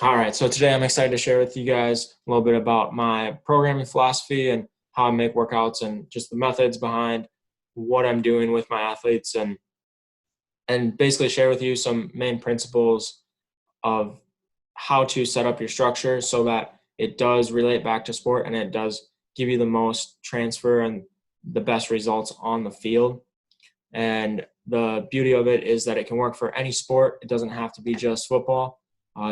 All right, so today I'm excited to share with you guys a little bit about my programming philosophy and how I make workouts and just the methods behind what I'm doing with my athletes and basically share with you some main principles of how to set up your structure so that it does relate back to sport and it does give you the most transfer and the best results on the field. And the beauty of it is that it can work for any sport. It doesn't have to be just football.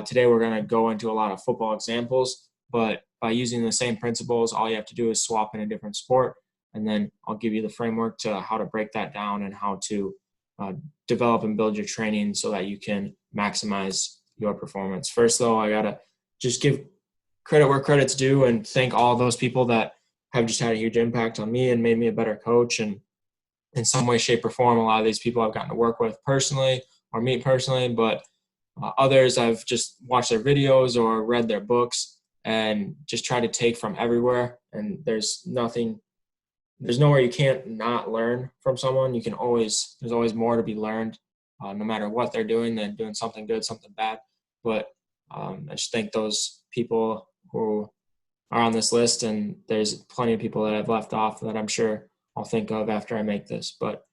Today we're going to go into a lot of football examples, but by using the same principles, all you have to do is swap in a different sport, and then I'll give you the framework to how to break that down and how to develop and build your training so that you can maximize your performance. First, though, I got to just give credit where credit's due and thank all those people that have just had a huge impact on me and made me a better coach. And in some way, shape, or form, a lot of these people I've gotten to work with personally or meet personally, but others I've just watched their videos or read their books and just try to take from everywhere. And there's nowhere you can't not learn from someone. There's always more to be learned, no matter what they're doing. They're doing something good, something bad. But I just thank those people who are on this list, and there's plenty of people that I've left off that I'm sure I'll think of after I make this. But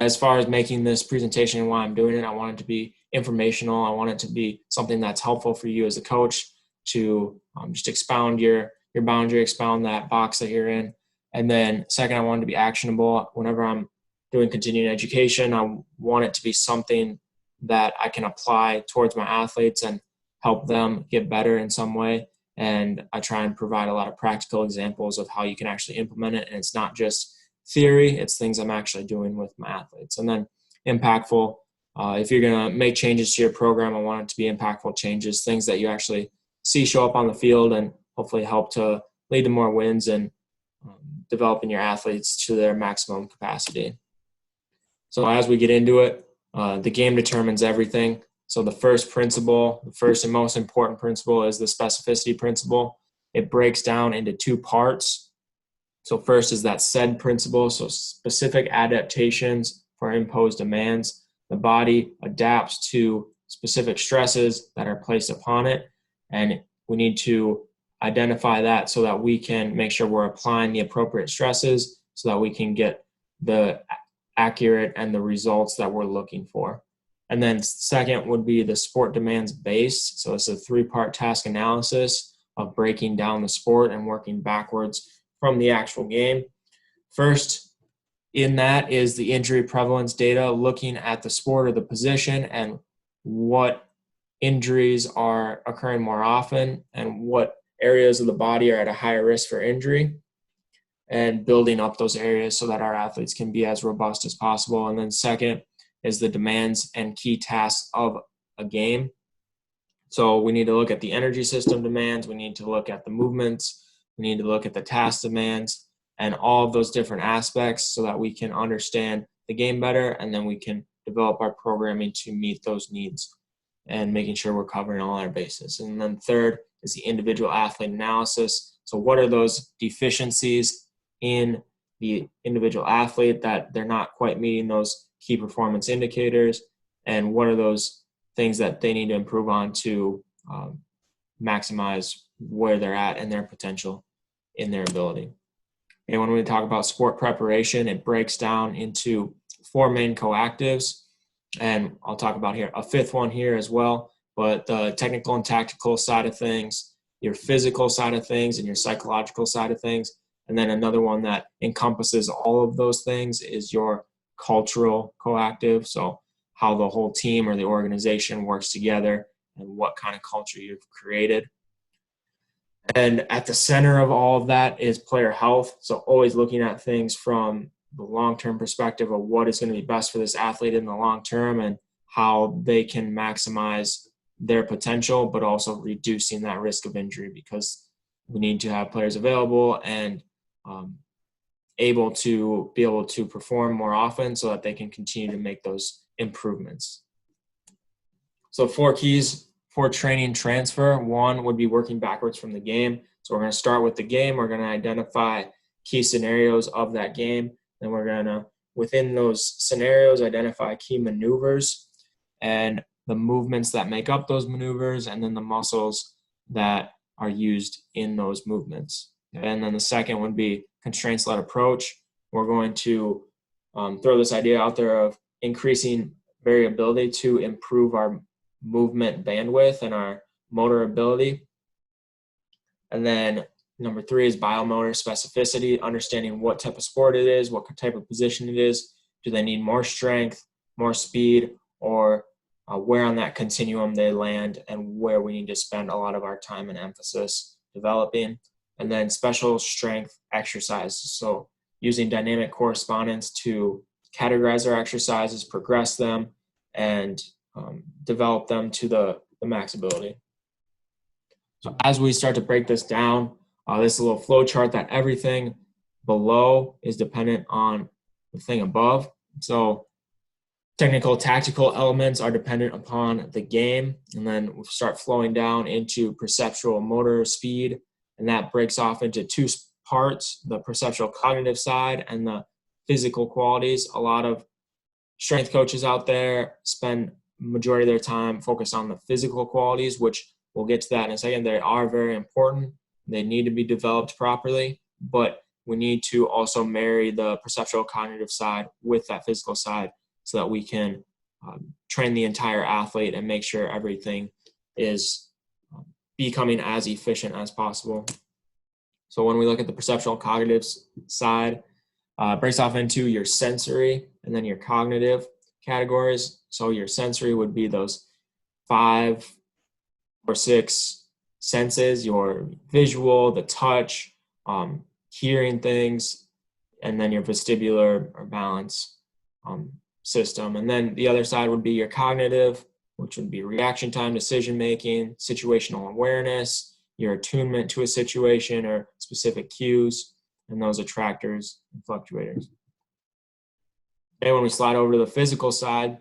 as far as making this presentation and why I'm doing it, I want it to be informational. I want it to be something that's helpful for you as a coach to just expound your boundary, expound that box that you're in. And then second, I want it to be actionable. Whenever I'm doing continuing education, I want it to be something that I can apply towards my athletes and help them get better in some way. And I try and provide a lot of practical examples of how you can actually implement it. And it's not just theory, it's things I'm actually doing with my athletes. And then impactful, if you're going to make changes to your program, I want it to be impactful changes, things that you actually see show up on the field and hopefully help to lead to more wins and developing your athletes to their maximum capacity. So as we get into it, the game determines everything. So the first and most important principle is the specificity principle. It breaks down into two parts. So first is that SAID principle, so specific adaptations for imposed demands. The body adapts to specific stresses that are placed upon it, and we need to identify that so that we can make sure we're applying the appropriate stresses so that we can get the accurate and the results that we're looking for. And then second would be the sport demands base. So it's a three-part task analysis of breaking down the sport and working backwards from the actual game. First in that is the injury prevalence data, looking at the sport or the position and what injuries are occurring more often and what areas of the body are at a higher risk for injury, and building up those areas so that our athletes can be as robust as possible. And then second is the demands and key tasks of a game. So we need to look at the energy system demands, we need to look at the movements, we need to look at the task demands and all of those different aspects so that we can understand the game better, and then we can develop our programming to meet those needs and making sure we're covering all our bases. And then third is the individual athlete analysis. So what are those deficiencies in the individual athlete that they're not quite meeting those key performance indicators, and what are those things that they need to improve on to maximize where they're at and their potential in their ability. And when we talk about sport preparation, it breaks down into four main coactives, and I'll talk about here a fifth one here as well, but the technical and tactical side of things, your physical side of things, and your psychological side of things. And then another one that encompasses all of those things is your cultural coactive. So how the whole team or the organization works together and what kind of culture you've created. And at the center of all of that is player health. So always looking at things from the long-term perspective of what is going to be best for this athlete in the long term and how they can maximize their potential, but also reducing that risk of injury, because we need to have players available and able to perform more often so that they can continue to make those improvements. So 4 keys for training transfer. 1 would be working backwards from the game. So we're going to start with the game. We're going to identify key scenarios of that game. Then we're going to, within those scenarios, identify key maneuvers. And the movements that make up those maneuvers, and then the muscles that are used in those movements. And then the second would be constraints-led approach. We're going to throw this idea out there of increasing variability to improve our movement bandwidth and our motor ability. And then number 3 is biomotor specificity, understanding what type of sport it is, what type of position it is. Do they need more strength, more speed, or where on that continuum they land, and where we need to spend a lot of our time and emphasis developing. And then special strength exercises. So using dynamic correspondence to categorize our exercises, progress them, and develop them to the max ability. So as we start to break this down, this is a little flow chart that everything below is dependent on the thing above. So technical, tactical elements are dependent upon the game, and then we start flowing down into perceptual motor speed, and that breaks off into 2 parts, the perceptual cognitive side and the physical qualities. A lot of strength coaches out there spend majority of their time focused on the physical qualities, which we'll get to that in a second. They are very important. They need to be developed properly, but we need to also marry the perceptual cognitive side with that physical side so that we can train the entire athlete and make sure everything is becoming as efficient as possible. So when we look at the perceptual cognitive side, it breaks off into your sensory and then your cognitive categories. So your sensory would be those 5 or 6 senses, your visual, the touch, hearing things, and then your vestibular or balance system. And then the other side would be your cognitive, which would be reaction time, decision-making, situational awareness, your attunement to a situation or specific cues, and those attractors and fluctuators. And when we slide over to the physical side,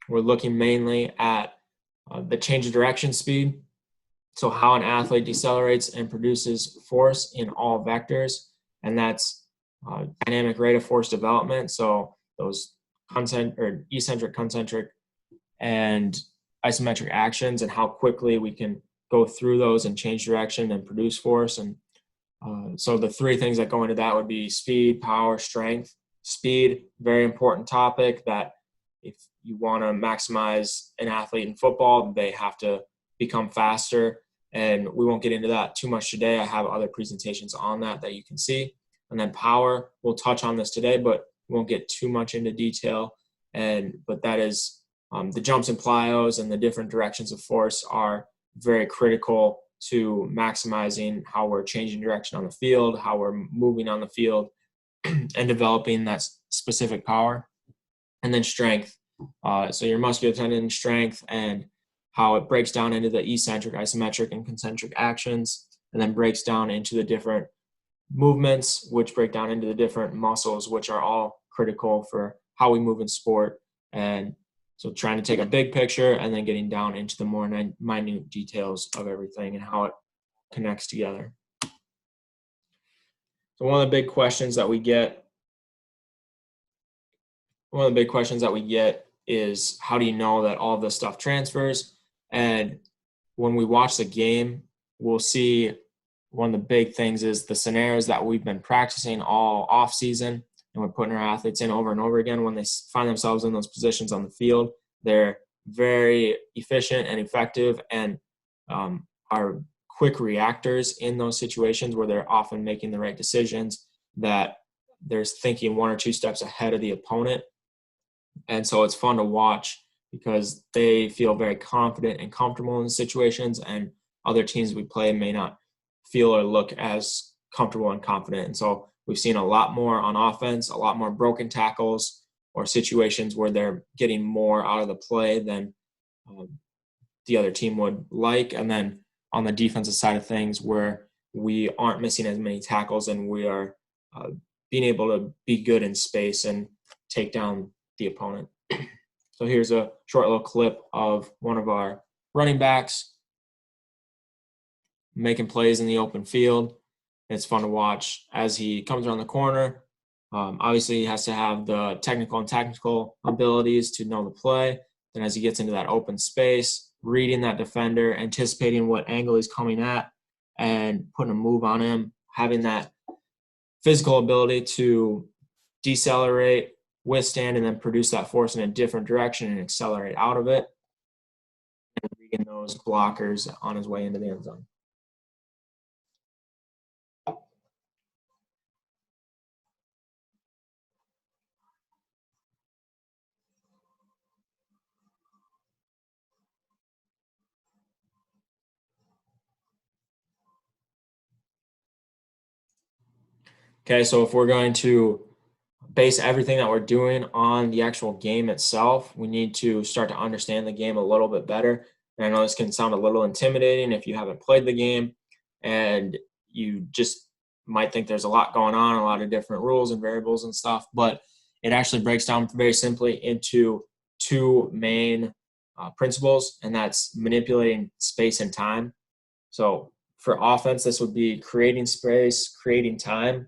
we're looking mainly at the change of direction speed. So how an athlete decelerates and produces force in all vectors, and that's dynamic rate of force development. So those eccentric, concentric, and isometric actions, and how quickly we can go through those and change direction and produce force. And so the 3 things that go into that would be speed, power, strength. Speed, very important topic, that if you want to maximize an athlete in football, they have to become faster. And we won't get into that too much today. I have other presentations on that you can see. And then power, we'll touch on this today, but we won't get too much into detail. But that is the jumps and plyos and the different directions of force are very critical to maximizing how we're changing direction on the field, how we're moving on the field, and developing that specific power. And then strength. So your muscular tendon strength and how it breaks down into the eccentric, isometric, and concentric actions, and then breaks down into the different movements, which break down into the different muscles, which are all critical for how we move in sport. And so trying to take a big picture and then getting down into the more minute details of everything and how it connects together. So one of the big questions that we get is, how do you know that all of this stuff transfers? And when we watch the game, we'll see one of the big things is the scenarios that we've been practicing all off season, and we're putting our athletes in over and over again. When they find themselves in those positions on the field, they're very efficient and effective, and are quick reactors in those situations where they're often making the right decisions, that they're thinking 1 or 2 steps ahead of the opponent. And so it's fun to watch because they feel very confident and comfortable in the situations, and other teams we play may not feel or look as comfortable and confident. And so we've seen a lot more on offense, a lot more broken tackles, or situations where they're getting more out of the play than the other team would like. And then on the defensive side of things, where we aren't missing as many tackles and we are being able to be good in space and take down the opponent. So here's a short little clip of one of our running backs making plays in the open field. It's fun to watch as he comes around the corner. Obviously, he has to have the technical and tactical abilities to know the play. Then as he gets into that open space, reading that defender, anticipating what angle he's coming at, and putting a move on him, having that physical ability to decelerate, withstand, and then produce that force in a different direction and accelerate out of it, and reading those blockers on his way into the end zone. Okay, so if we're going to base everything that we're doing on the actual game itself, we need to start to understand the game a little bit better. And I know this can sound a little intimidating if you haven't played the game and you just might think there's a lot going on, a lot of different rules and variables and stuff, but it actually breaks down very simply into two main principles, and that's manipulating space and time. So for offense, this would be creating space, creating time.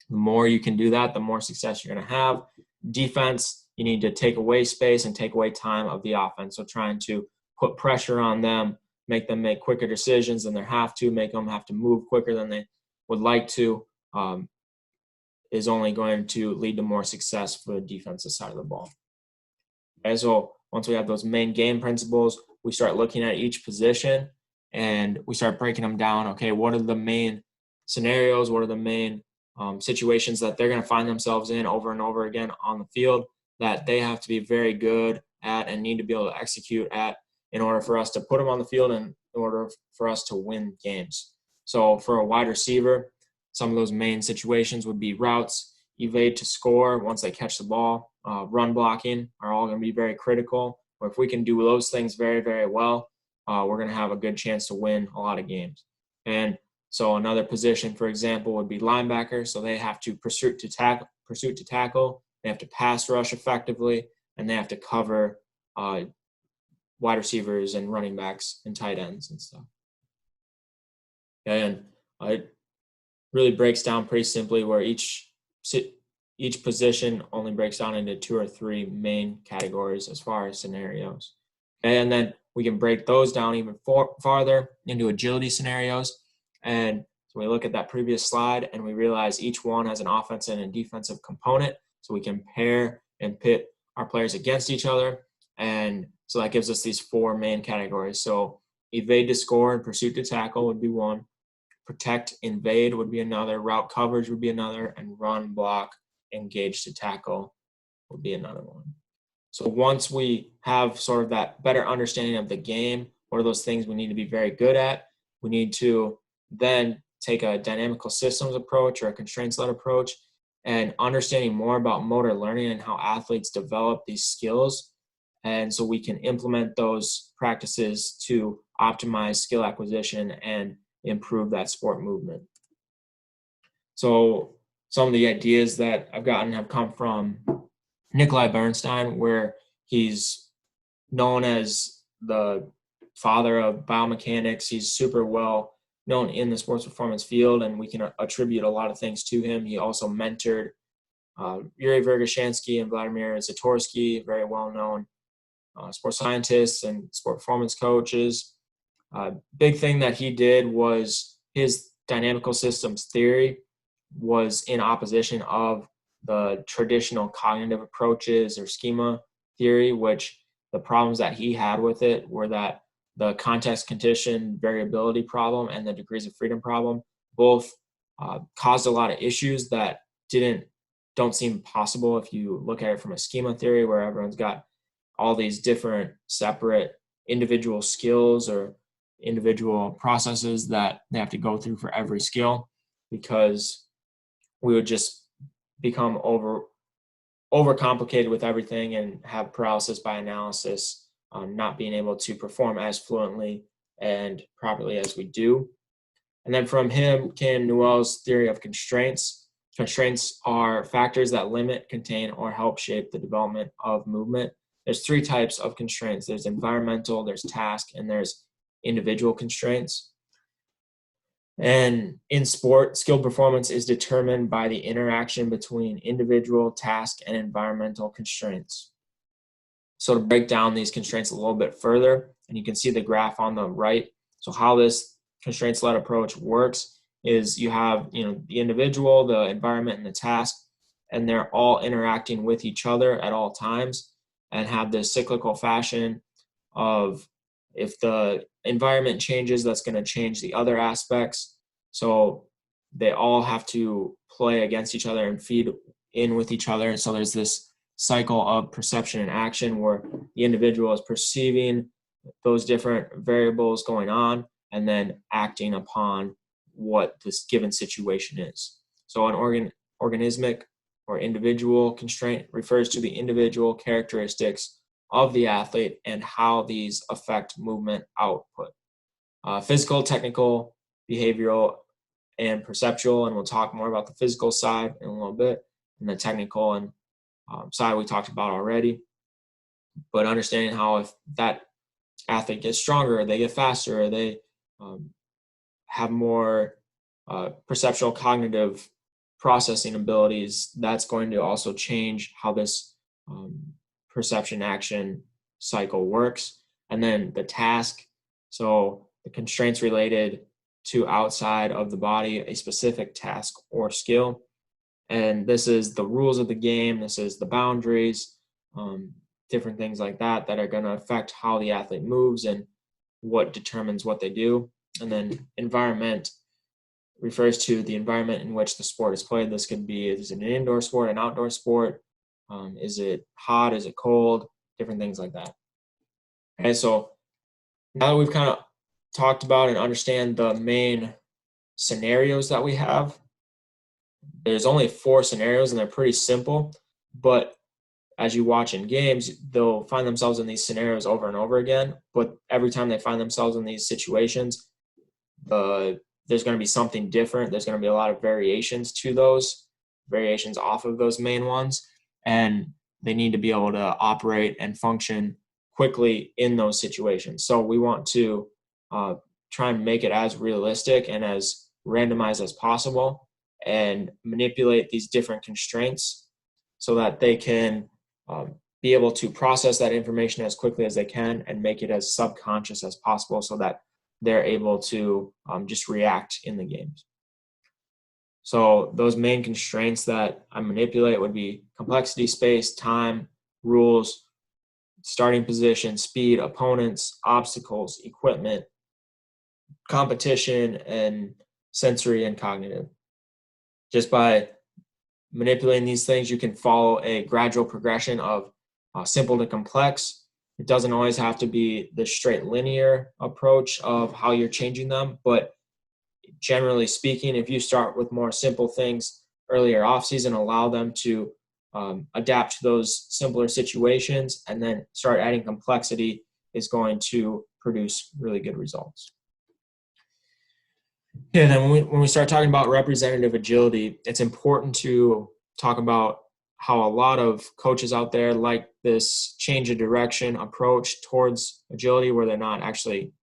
The more you can do that, the more success you're going to have. Defense, you need to take away space and take away time of the offense. So trying to put pressure on them, make them make quicker decisions than they have to, make them have to move quicker than they would like to, is only going to lead to more success for the defensive side of the ball. Okay, so once we have those main game principles, we start looking at each position and we start breaking them down. Okay, what are the main scenarios? What are the main situations that they're going to find themselves in over and over again on the field that they have to be very good at and need to be able to execute at in order for us to put them on the field and in order for us to win games. So for a wide receiver, some of those main situations would be routes, evade to score once they catch the ball, run blocking are all going to be very critical. Or if we can do those things very, very well, we're going to have a good chance to win a lot of games. And so another position, for example, would be linebacker. So they have to pursuit to tackle. They have to pass rush effectively, and they have to cover wide receivers and running backs and tight ends and stuff. And it really breaks down pretty simply where each position only breaks down into 2 or 3 main categories as far as scenarios. And then we can break those down even farther into agility scenarios. And so we look at that previous slide and we realize each one has an offensive and a defensive component. So we can pair and pit our players against each other. And so that gives us these 4 main categories. So evade to score and pursuit to tackle would be one. Protect, invade would be another. Route coverage would be another. And run, block, engage to tackle would be another one. So once we have sort of that better understanding of the game, what are those things we need to be very good at? We need to then take a dynamical systems approach or a constraints-led approach and understanding more about motor learning and how athletes develop these skills. And so we can implement those practices to optimize skill acquisition and improve that sport movement. So some of the ideas that I've gotten have come from Nikolai Bernstein, where he's known as the father of biomechanics. He's super well known in the sports performance field, and we can attribute a lot of things to him. He also mentored Yuri Vergashansky and Vladimir Zatorsky, very well-known sports scientists and sport performance coaches. Big thing that he did was his dynamical systems theory was in opposition of the traditional cognitive approaches or schema theory, which the problems that he had with it were that the context condition variability problem and the degrees of freedom problem both caused a lot of issues that don't seem possible if you look at it from a schema theory where everyone's got all these different separate individual skills or individual processes that they have to go through for every skill, because we would just become overcomplicated with everything and have paralysis by analysis, not being able to perform as fluently and properly as we do. And then from him came Newell's theory of constraints. Constraints are factors that limit, contain, or help shape the development of movement. There's 3 types of constraints. There's environmental, there's task, and there's individual constraints. And in sport, skill performance is determined by the interaction between individual, task, and environmental constraints. So to break down these constraints a little bit further, and you can see the graph on the right. So how this constraints-led approach works is you have, the individual, the environment, and the task, and they're all interacting with each other at all times and have this cyclical fashion of, if the environment changes, that's going to change the other aspects. So they all have to play against each other and feed in with each other. And so there's this cycle of perception and action where the individual is perceiving those different variables going on and then acting upon what this given situation is. So an organismic or individual constraint refers to the individual characteristics of the athlete and how these affect movement output. Physical, technical, behavioral, and perceptual, and we'll talk more about the physical side in a little bit, and the technical and side we talked about already. But understanding how if that athlete gets stronger, they get faster, or they have more perceptual cognitive processing abilities, that's going to also change how this perception action cycle works. And then the task, so the constraints related to outside of the body, a specific task or skill. And this is the rules of the game, this is the boundaries, different things like that are going to affect how the athlete moves and what determines what they do. And then environment refers to the environment in which the sport is played. This could be, is it an indoor sport, an outdoor sport? Is it hot? Is it cold? Different things like that. Okay, so now that we've kind of talked about and understand the main scenarios that we have, there's only 4 scenarios and they're pretty simple, but as you watch in games, they'll find themselves in these scenarios over and over again. But every time they find themselves in these situations, there's going to be something different. There's going to be a lot of variations to those, variations off of those main ones. And they need to be able to operate and function quickly in those situations. So we want to try and make it as realistic and as randomized as possible and manipulate these different constraints so that they can be able to process that information as quickly as they can and make it as subconscious as possible so that they're able to just react in the games. So those main constraints that I manipulate would be complexity, space, time, rules, starting position, speed, opponents, obstacles, equipment, competition, and sensory and cognitive. Just by manipulating these things, you can follow a gradual progression of simple to complex. It doesn't always have to be the straight linear approach of how you're changing them, but generally speaking, if you start with more simple things earlier off season, allow them to adapt to those simpler situations, and then start adding complexity is going to produce really good results. Yeah, then when we start talking about representative agility, it's important to talk about how a lot of coaches out there like this change of direction approach towards agility, where they're not actually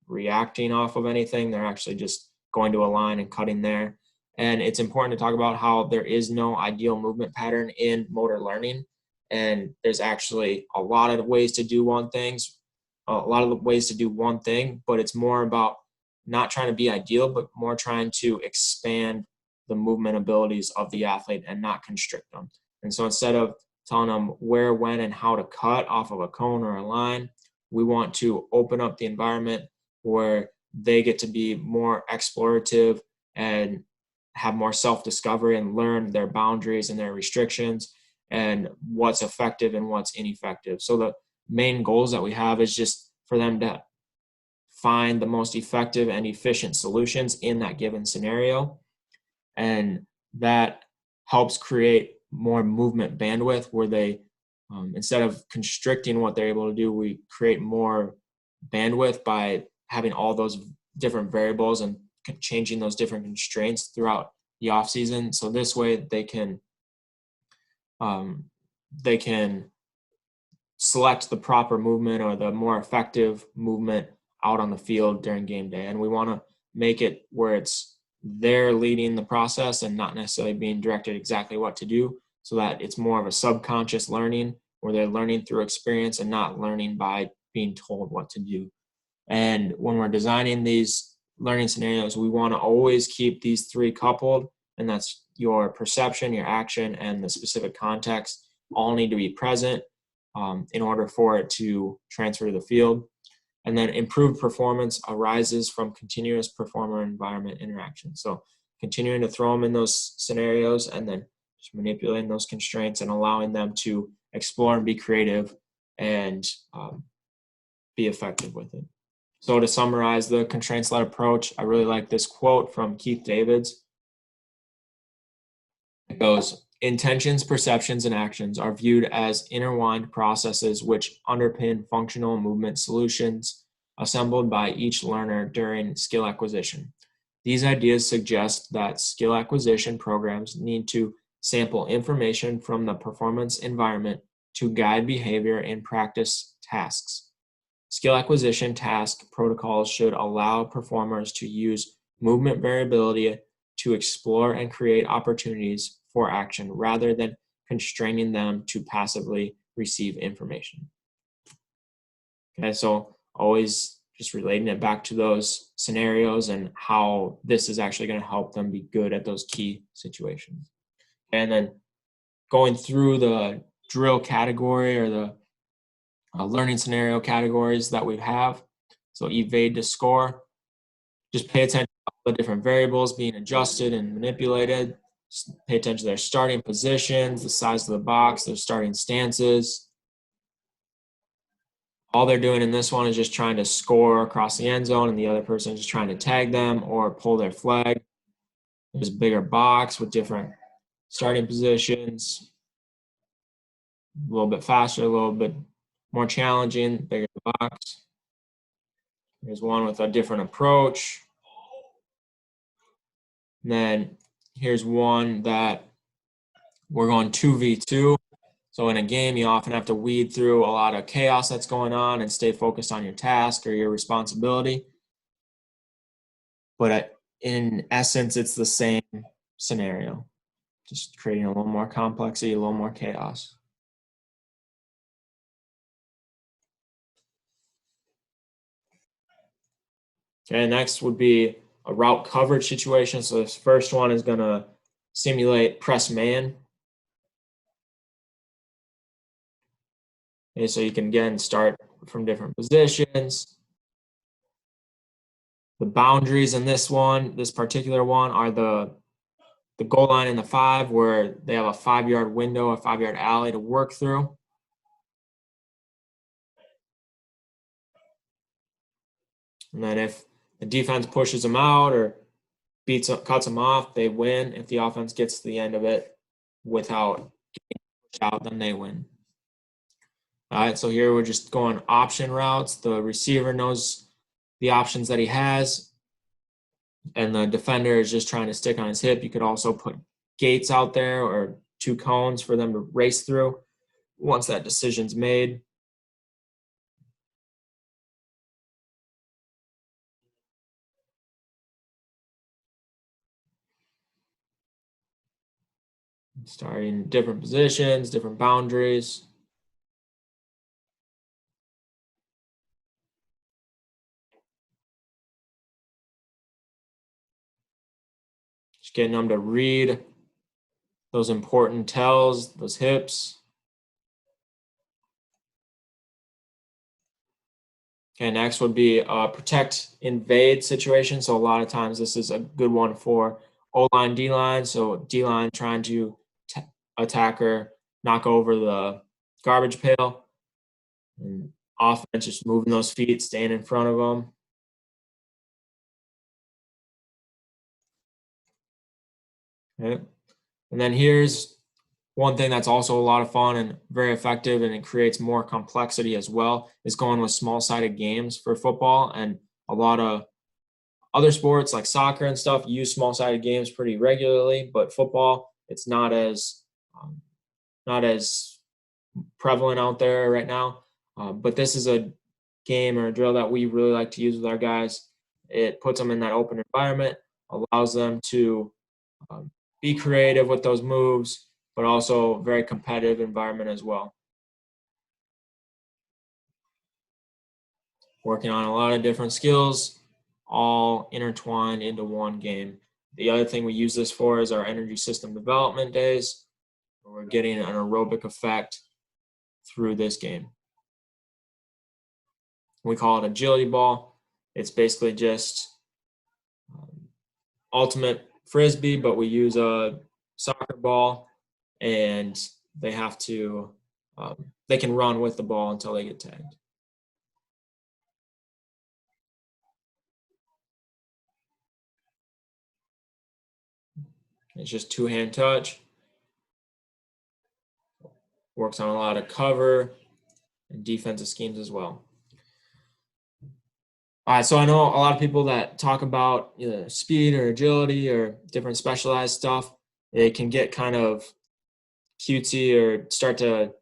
reacting off of anything. They're actually just going to a line and cutting there. And it's important to talk about how there is no ideal movement pattern in motor learning. And there's actually a lot of ways to do one thing, but it's more about not trying to be ideal, but more trying to expand the movement abilities of the athlete and not constrict them. And so instead of telling them where, when, and how to cut off of a cone or a line, we want to open up the environment where they get to be more explorative and have more self-discovery and learn their boundaries and their restrictions and what's effective and what's ineffective. So the main goals that we have is just for them to find the most effective and efficient solutions in that given scenario. And that helps create more movement bandwidth where they, instead of constricting what they're able to do, we create more bandwidth by having all those different variables and changing those different constraints throughout the off season. So this way they can select the proper movement or the more effective movement out on the field during game day. And we want to make it where it's they're leading the process and not necessarily being directed exactly what to do, so that it's more of a subconscious learning where they're learning through experience and not learning by being told what to do. And when we're designing these learning scenarios, we want to always keep these three coupled, and that's your perception, your action, and the specific context all need to be present in order for it to transfer to the field. And then improved performance arises from continuous performer environment interaction. So continuing to throw them in those scenarios and then just manipulating those constraints and allowing them to explore and be creative and be effective with it. So to summarize the constraints-led approach, I really like this quote from Keith Davids. It goes, intentions, perceptions, and actions are viewed as intertwined processes which underpin functional movement solutions assembled by each learner during skill acquisition. These ideas suggest that skill acquisition programs need to sample information from the performance environment to guide behavior in practice tasks. Skill acquisition task protocols should allow performers to use movement variability to explore and create opportunities for action rather than constraining them to passively receive information. Okay, so always just relating it back to those scenarios and how this is actually going to help them be good at those key situations. And then going through the drill category or the learning scenario categories that we have. So evade to score. Just pay attention to all the different variables being adjusted and manipulated. Just pay attention to their starting positions, the size of the box, their starting stances. All they're doing in this one is just trying to score across the end zone, and the other person is just trying to tag them or pull their flag. There's a bigger box with different starting positions. A little bit faster, a little bit more challenging, bigger box. Here's one with a different approach. And then here's one that we're going 2v2. So in a game, you often have to weed through a lot of chaos that's going on and stay focused on your task or your responsibility. But in essence, it's the same scenario, just creating a little more complexity, a little more chaos. Okay, next would be a route coverage situation. So this first one is going to simulate press man. Okay, so you can again start from different positions. The boundaries in this one, this particular one, are the goal line and the 5, where they have a 5-yard window, a 5-yard alley to work through. And then if the defense pushes them out or cuts them off, they win. If the offense gets to the end of it without getting pushed out, then they win. All right, so here we're just going option routes. The receiver knows the options that he has, and the defender is just trying to stick on his hip. You could also put gates out there or 2 cones for them to race through once that decision's made. Starting different positions, different boundaries. Just getting them to read those important tells, those hips. Okay, next would be a protect invade situation. So a lot of times this is a good one for O-line, D-line. So D-line trying to attacker knock over the garbage pail, and offense just moving those feet, staying in front of them. Okay. And then here's one thing that's also a lot of fun and very effective, and it creates more complexity as well, is going with small-sided games for football. And a lot of other sports like soccer and stuff use small-sided games pretty regularly, but football, it's not as prevalent out there right now. But this is a game or a drill that we really like to use with our guys. It puts them in that open environment, allows them to be creative with those moves, but also very competitive environment as well. working on a lot of different skills, all intertwined into one game. The other thing we use this for is our energy system development days, where we're getting an aerobic effect through this game. We call it agility ball. It's basically just ultimate frisbee, but we use a soccer ball, and they have to they can run with the ball until they get tagged. It's just two-hand touch. Works on a lot of cover and defensive schemes as well. All right, so I know a lot of people that talk about either speed or agility or different specialized stuff, they can get kind of cutesy or start to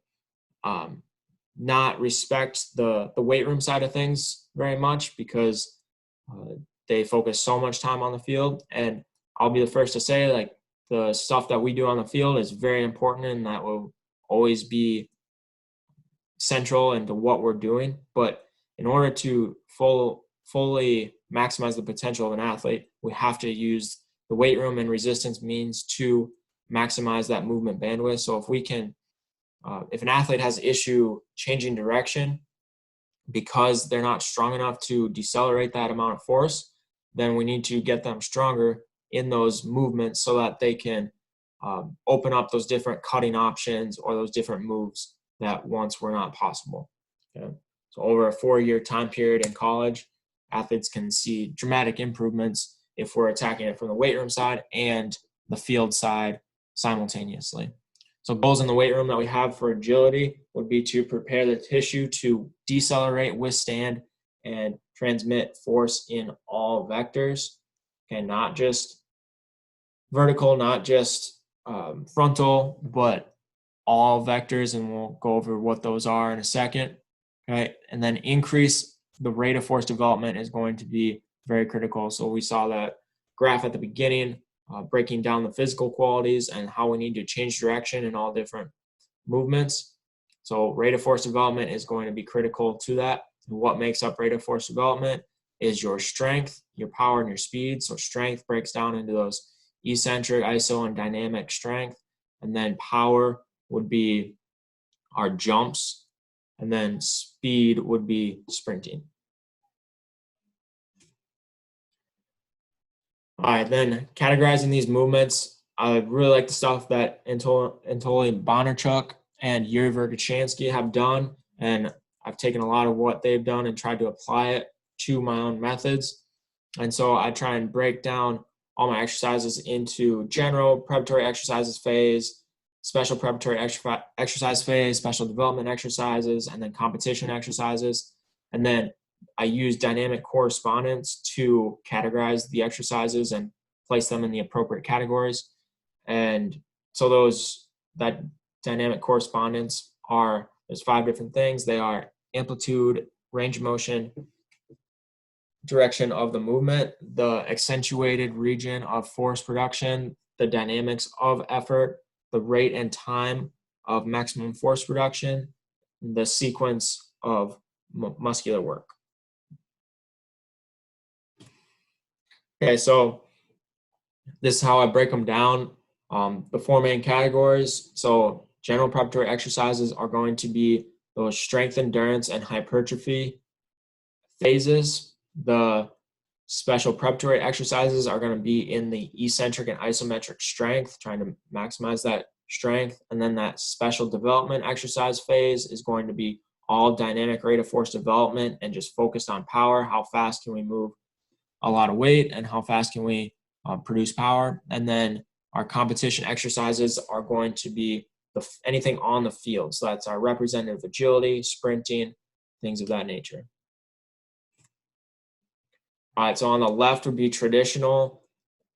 not respect the weight room side of things very much because they focus so much time on the field. And I'll be the first to say, like, the stuff that we do on the field is very important, and that will always be central into what we're doing. But in order to fully maximize the potential of an athlete, we have to use the weight room and resistance means to maximize that movement bandwidth. So if we can, if an athlete has issue changing direction because they're not strong enough to decelerate that amount of force, then we need to get them stronger in those movements so that they can open up those different cutting options or those different moves that once were not possible. Okay? So over a 4-year time period in college, athletes can see dramatic improvements if we're attacking it from the weight room side and the field side simultaneously. So goals in the weight room that we have for agility would be to prepare the tissue to decelerate, withstand, and transmit force in all vectors. Okay, not just vertical, not just frontal, but all vectors, and we'll go over what those are in a second. Okay, and then increase the rate of force development is going to be very critical. So we saw that graph at the beginning, breaking down the physical qualities and how we need to change direction in all different movements. So rate of force development is going to be critical to that. And what makes up rate of force development is your strength, your power, and your speed. So strength breaks down into those eccentric, iso, and dynamic strength. And then power would be our jumps. And then speed would be sprinting. All right, then categorizing these movements, I really like the stuff that Anatoly Bondarchuk and Yuri Verkhoshansky have done, and I've taken a lot of what they've done and tried to apply it to my own methods. And so I try and break down all my exercises into general preparatory exercises phase, special preparatory exercise phase, special development exercises, and then competition exercises. And then I use dynamic correspondence to categorize the exercises and place them in the appropriate categories. And so that dynamic correspondence there's 5 different things. They are amplitude, range of motion, direction of the movement, the accentuated region of force production, the dynamics of effort, the rate and time of maximum force production, the sequence of muscular work. Okay, so this is how I break them down. The 4 main categories. So general preparatory exercises are going to be those strength, endurance, and hypertrophy phases. The special preparatory exercises are going to be in the eccentric and isometric strength, trying to maximize that strength. And then that special development exercise phase is going to be all dynamic rate of force development and just focused on power. How fast can we move a lot of weight and how fast can we produce power? And then our competition exercises are going to be anything on the field. So that's our representative agility, sprinting, things of that nature. All right, so on the left would be traditional,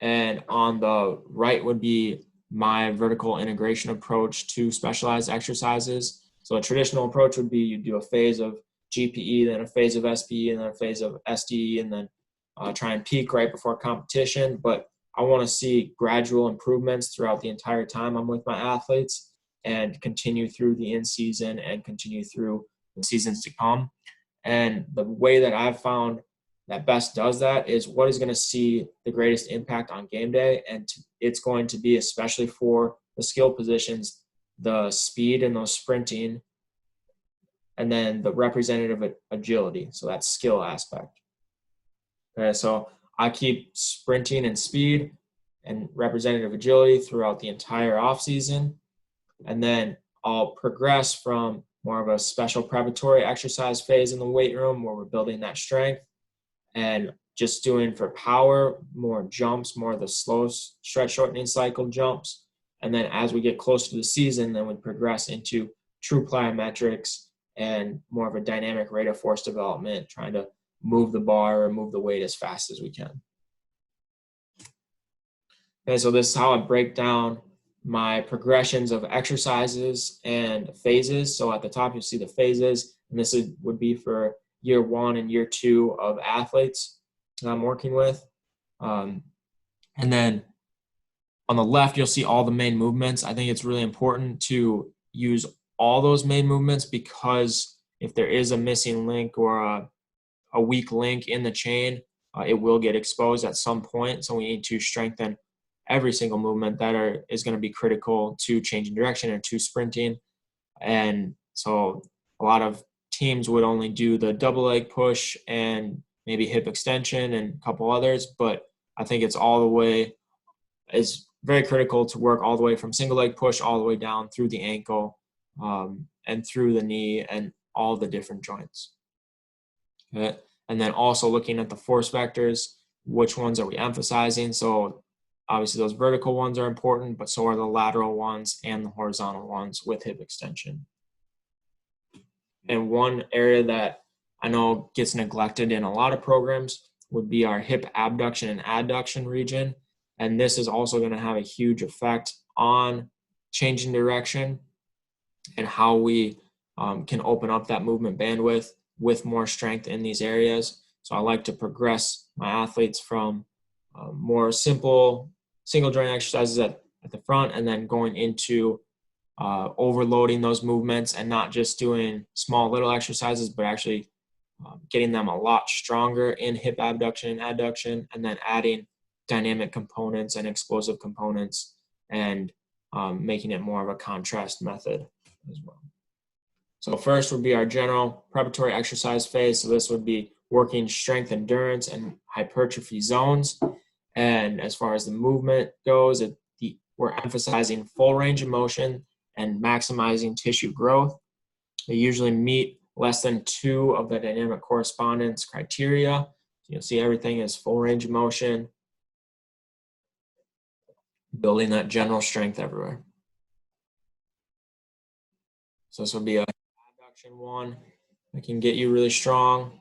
and on the right would be my vertical integration approach to specialized exercises. So a traditional approach would be you do a phase of GPE, then a phase of SPE, and then a phase of SDE, and then try and peak right before competition. But I want to see gradual improvements throughout the entire time I'm with my athletes and continue through the in-season and continue through the seasons to come. And the way that I've found that best does that is what is going to see the greatest impact on game day. And it's going to be, especially for the skill positions, the speed and those sprinting, and then the representative agility. So that skill aspect. Okay, so I keep sprinting and speed and representative agility throughout the entire off season. And then I'll progress from more of a special preparatory exercise phase in the weight room where we're building that strength, and just doing for power, more jumps, more of the slow stretch shortening cycle jumps. And then as we get closer to the season, then we progress into true plyometrics and more of a dynamic rate of force development, trying to move the bar or move the weight as fast as we can. Okay, so this is how I break down my progressions of exercises and phases. So at the top, you'll see the phases, and this would be for year 1 and year 2 of athletes that I'm working with. And then on the left, you'll see all the main movements. I think it's really important to use all those main movements, because if there is a missing link or a weak link in the chain, it will get exposed at some point. So we need to strengthen every single movement that is going to be critical to changing direction or to sprinting. And so a lot of teams would only do the double leg push and maybe hip extension and a couple others, but I think it's very critical to work all the way from single leg push all the way down through the ankle and through the knee and all the different joints. Okay. And then also looking at the force vectors, which ones are we emphasizing? So obviously those vertical ones are important, but so are the lateral ones and the horizontal ones with hip extension. And one area that I know gets neglected in a lot of programs would be our hip abduction and adduction region. And this is also going to have a huge effect on changing direction and how we can open up that movement bandwidth with more strength in these areas. So I like to progress my athletes from more simple single joint exercises at the front, and then going into overloading those movements and not just doing small little exercises, but actually getting them a lot stronger in hip abduction and adduction, and then adding dynamic components and explosive components, and making it more of a contrast method as well. So first would be our general preparatory exercise phase. So this would be working strength, endurance, and hypertrophy zones. And as far as the movement goes, we're emphasizing full range of motion and maximizing tissue growth. They usually meet less than 2 of the dynamic correspondence criteria. You'll see everything is full range of motion, building that general strength everywhere. So this will be a abduction one that can get you really strong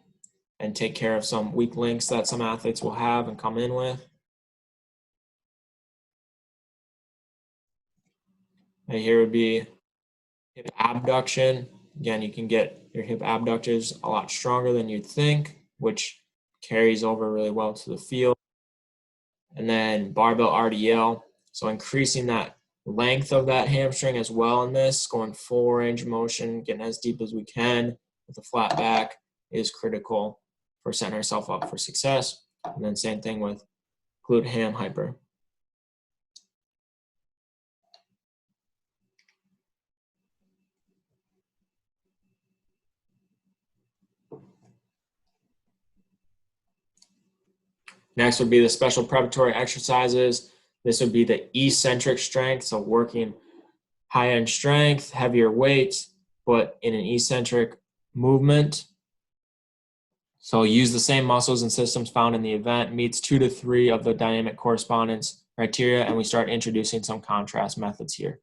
and take care of some weak links that some athletes will have and come in with. And here would be hip abduction. Again, you can get your hip abductors a lot stronger than you'd think, which carries over really well to the field. And then barbell RDL. So increasing that length of that hamstring as well in this, going full range of motion, getting as deep as we can with a flat back is critical for setting ourselves up for success. And then same thing with glute ham hyper. Next would be the special preparatory exercises. This would be the eccentric strength, so working high-end strength, heavier weights, but in an eccentric movement. So use the same muscles and systems found in the event, meets 2 to 3 of the dynamic correspondence criteria, and we start introducing some contrast methods here.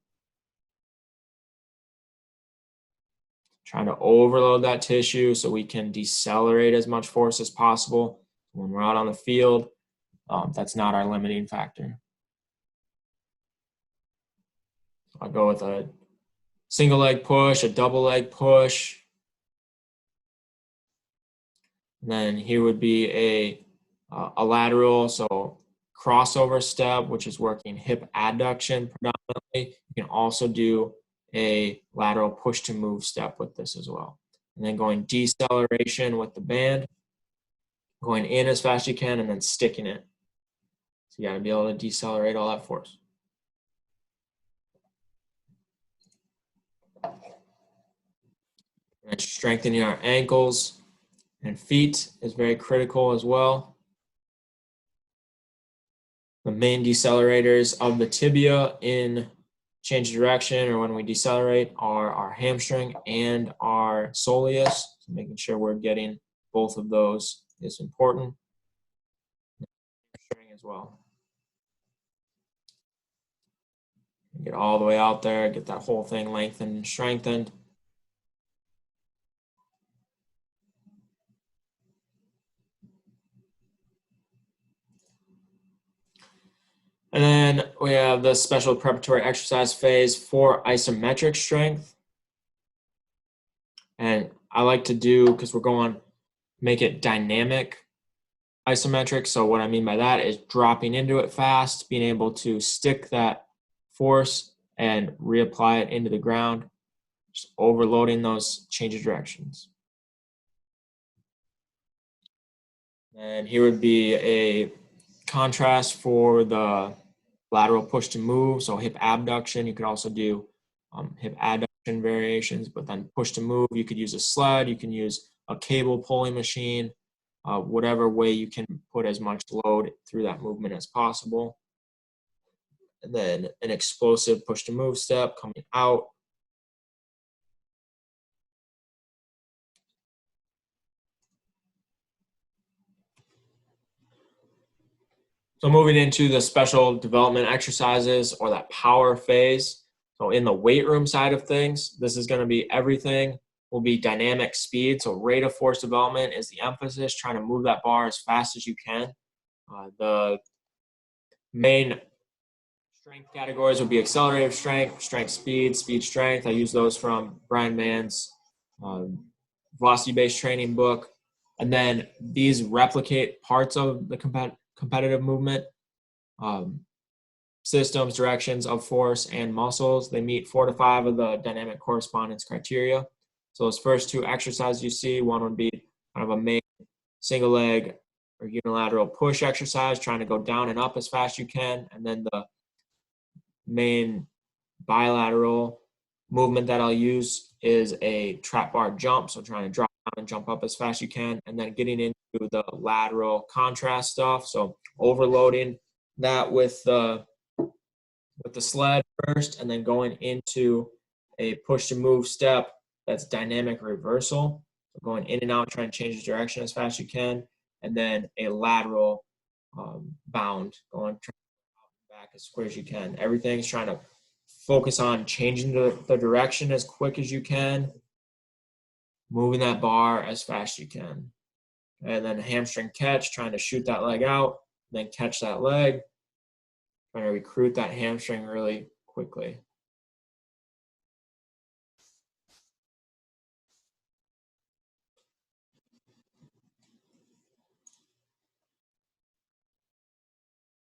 Trying to overload that tissue so we can decelerate as much force as possible. When we're out on the field, that's not our limiting factor. I'll go with a single leg push, a double leg push. And then here would be a lateral, so crossover step, which is working hip adduction predominantly. You can also do a lateral push to move step with this as well. and then going deceleration with the band, going in as fast as you can, and then sticking it. So you got to be able to decelerate all that force. And strengthening our ankles and feet is very critical as well. The main decelerators of the tibia in change of direction or when we decelerate are our hamstring and our soleus. So making sure we're getting both of those is important. Hamstring as well. Get all the way out there, get that whole thing lengthened and strengthened. And then we have the special preparatory exercise phase for isometric strength. And I like to do, because we're going, make it dynamic isometric. So what I mean by that is dropping into it fast, being able to stick that force and reapply it into the ground, just overloading those change of directions. And here would be a contrast for the lateral push to move, so hip abduction. You could also do hip adduction variations, but then push to move, you could use a sled, you can use a cable pulling machine, whatever way you can put as much load through that movement as possible. And then an explosive push to move step coming out. So moving into the special development exercises or that power phase. So in the weight room side of things, this is going to be everything will be dynamic speed. So rate of force development is the emphasis, trying to move that bar as fast as you can. The main strength categories would be accelerative strength, strength speed, speed strength. I use those from Brian Mann's velocity-based training book. And then these replicate parts of the competitive movement, systems, directions of force, and muscles. They meet 4 to 5 of the dynamic correspondence criteria. So those first two exercises you see, one would be kind of a main single leg or unilateral push exercise, trying to go down and up as fast as you can. And then the main bilateral movement that I'll use is a trap bar jump. So trying to drop down and jump up as fast as you can. And then getting into the lateral contrast stuff. So overloading that with the sled first, and then going into a push to move step that's dynamic reversal. So going in and out, trying to change the direction as fast as you can. And then a lateral bound, going back as quick as you can. Everything's trying to focus on changing the direction as quick as you can, moving that bar as fast as you can. And then hamstring catch, trying to shoot that leg out, then catch that leg, trying to recruit that hamstring really quickly.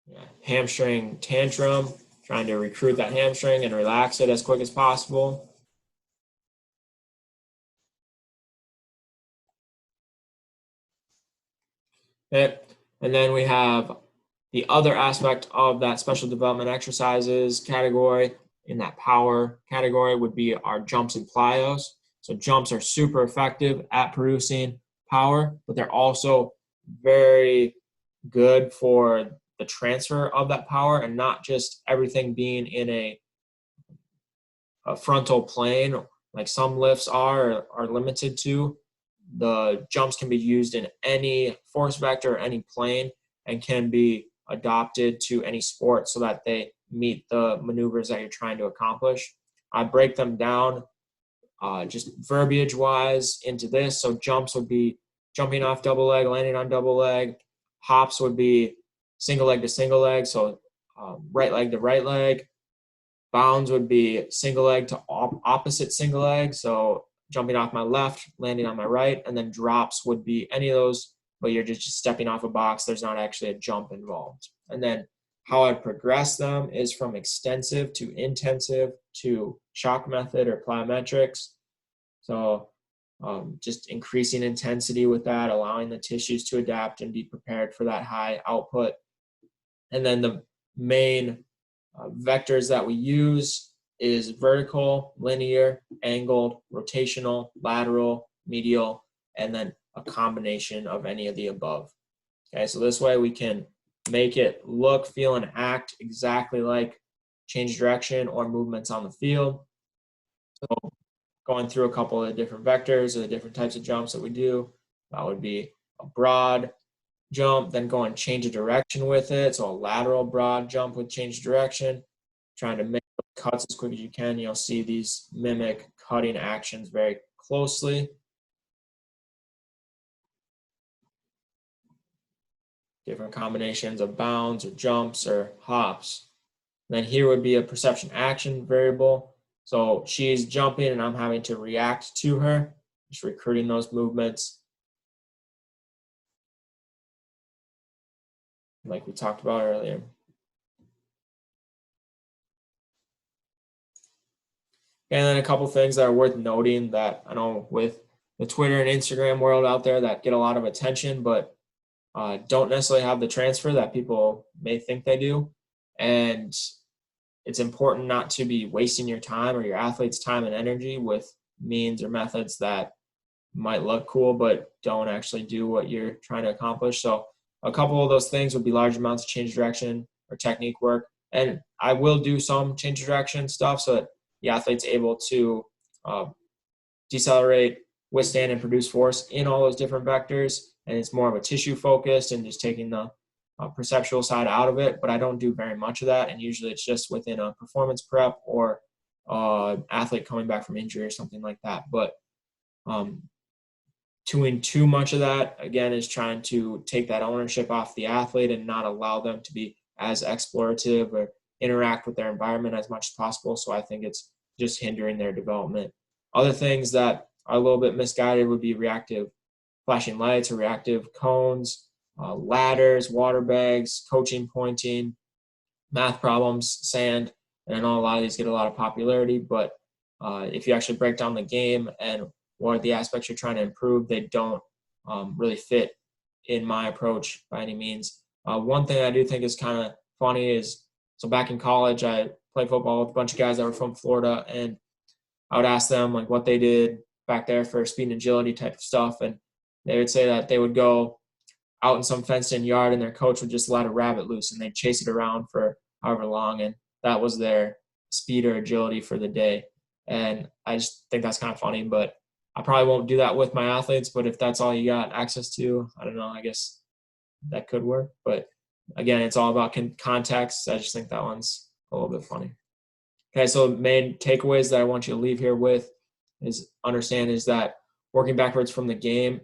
Yeah. Hamstring tantrum, trying to recruit that hamstring and relax it as quick as possible. Okay. And then we have the other aspect of that special development exercises category in that power category would be our jumps and plyos. So jumps are super effective at producing power, but they're also very good for the transfer of that power and not just everything being in a frontal plane like some lifts are limited to. The jumps can be used in any force vector, any plane, and can be adopted to any sport so that they meet the maneuvers that you're trying to accomplish. I break them down just verbiage wise into this. So jumps would be jumping off double leg, landing on double leg. Hops would be single leg to single leg, so right leg to right leg. Bounds would be single leg to opposite single leg, so jumping off my left, landing on my right. And then drops would be any of those, but you're just stepping off a box. There's not actually a jump involved. And then how I'd progress them is from extensive to intensive to shock method or plyometrics. So just increasing intensity with that, allowing the tissues to adapt and be prepared for that high output. And then the main vectors that we use is vertical, linear, angled, rotational, lateral, medial, and then a combination of any of the above. Okay, so this way we can make it look, feel, and act exactly like change direction or movements on the field. So going through a couple of different vectors or the different types of jumps that we do, that would be a broad jump, then go and change a direction with it. So a lateral broad jump with change direction, trying to make cuts as quick as you can. You'll see these mimic cutting actions very closely. Different combinations of bounds or jumps or hops. And then here would be a perception action variable. So she's jumping and I'm having to react to her, just recruiting those movements like we talked about earlier. And then a couple things that are worth noting that I know with the Twitter and Instagram world out there that get a lot of attention, but don't necessarily have the transfer that people may think they do. And it's important not to be wasting your time or your athlete's time and energy with means or methods that might look cool, but don't actually do what you're trying to accomplish. So a couple of those things would be large amounts of change direction or technique work. And I will do some change direction stuff so that the athlete's able to decelerate, withstand, and produce force in all those different vectors. And it's more of a tissue focused and just taking the perceptual side out of it. But I don't do very much of that. And usually it's just within a performance prep or athlete coming back from injury or something like that. But doing too much of that, again, is trying to take that ownership off the athlete and not allow them to be as explorative or interact with their environment as much as possible. So I think it's just hindering their development. Other things that are a little bit misguided would be reactive flashing lights or reactive cones, ladders, water bags, coaching pointing, math problems, sand. And I know a lot of these get a lot of popularity, but if you actually break down the game and what are the aspects you're trying to improve, they don't really fit in my approach by any means. One thing I do think is kind of funny is, so back in college, I played football with a bunch of guys that were from Florida, and I would ask them like what they did back there for speed and agility type of stuff. And they would say that they would go out in some fenced in yard and their coach would just let a rabbit loose and they'd chase it around for however long. And that was their speed or agility for the day. And I just think that's kind of funny, but I probably won't do that with my athletes. But if that's all you got access to, I don't know, I guess that could work. But again, it's all about context. I just think that one's a little bit funny. Okay, so main takeaways that I want you to leave here with is that working backwards from the game,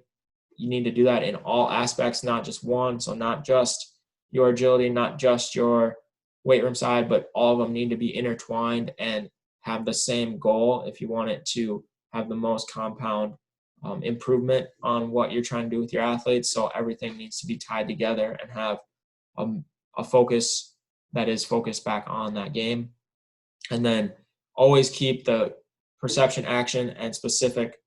you need to do that in all aspects, not just one. So not just your agility, not just your weight room side, but all of them need to be intertwined and have the same goal if you want it to have the most compound improvement on what you're trying to do with your athletes. So everything needs to be tied together and have a focus that is focused back on that game. And then always keep the perception, action, and specific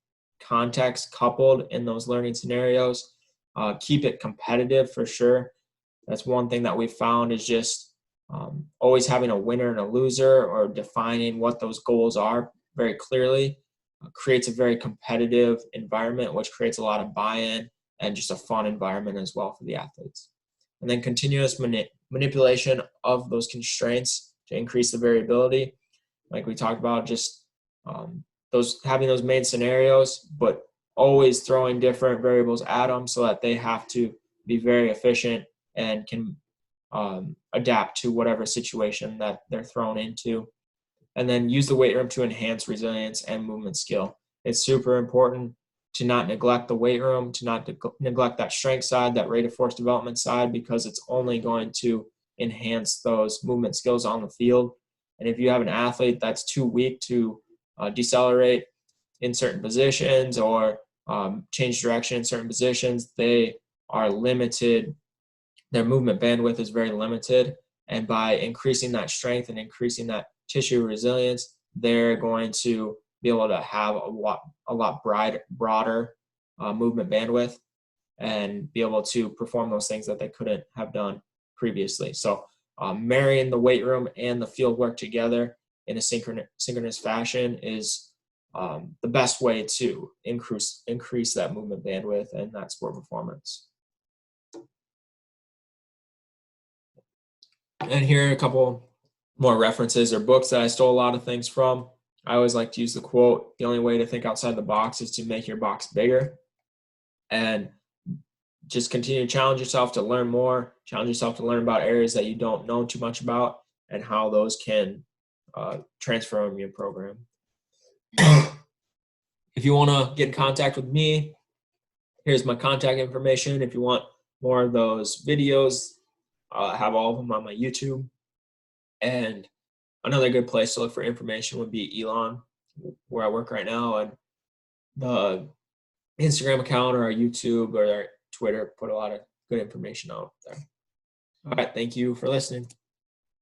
context coupled in those learning scenarios. Keep it competitive for sure. That's one thing that we've found is just always having a winner and a loser, or defining what those goals are very clearly creates a very competitive environment, which creates a lot of buy-in and just a fun environment as well for the athletes. And then continuous manipulation of those constraints to increase the variability. Like we talked about, just having those main scenarios, but always throwing different variables at them so that they have to be very efficient and can adapt to whatever situation that they're thrown into. And then use the weight room to enhance resilience and movement skill. It's super important to not neglect the weight room, to not neglect that strength side, that rate of force development side, because it's only going to enhance those movement skills on the field. And if you have an athlete that's too weak to decelerate in certain positions or change direction in certain positions, they are limited. Their movement bandwidth is very limited. And by increasing that strength and increasing that tissue resilience, they're going to be able to have a lot broader movement bandwidth and be able to perform those things that they couldn't have done previously. So marrying the weight room and the field work together in a synchronous fashion is the best way to increase that movement bandwidth and that sport performance. And here are a couple more references or books that I stole a lot of things from. I always like to use the quote, "The only way to think outside the box is to make your box bigger." And just continue to challenge yourself to learn more, challenge yourself to learn about areas that you don't know too much about and how those can transform your program. If you want to get in contact with me, here's my contact information. If you want more of those videos, I have all of them on my YouTube. And another good place to look for information would be Elon, where I work right now, and the Instagram account or our YouTube or our Twitter put a lot of good information out there. All right, thank you for listening.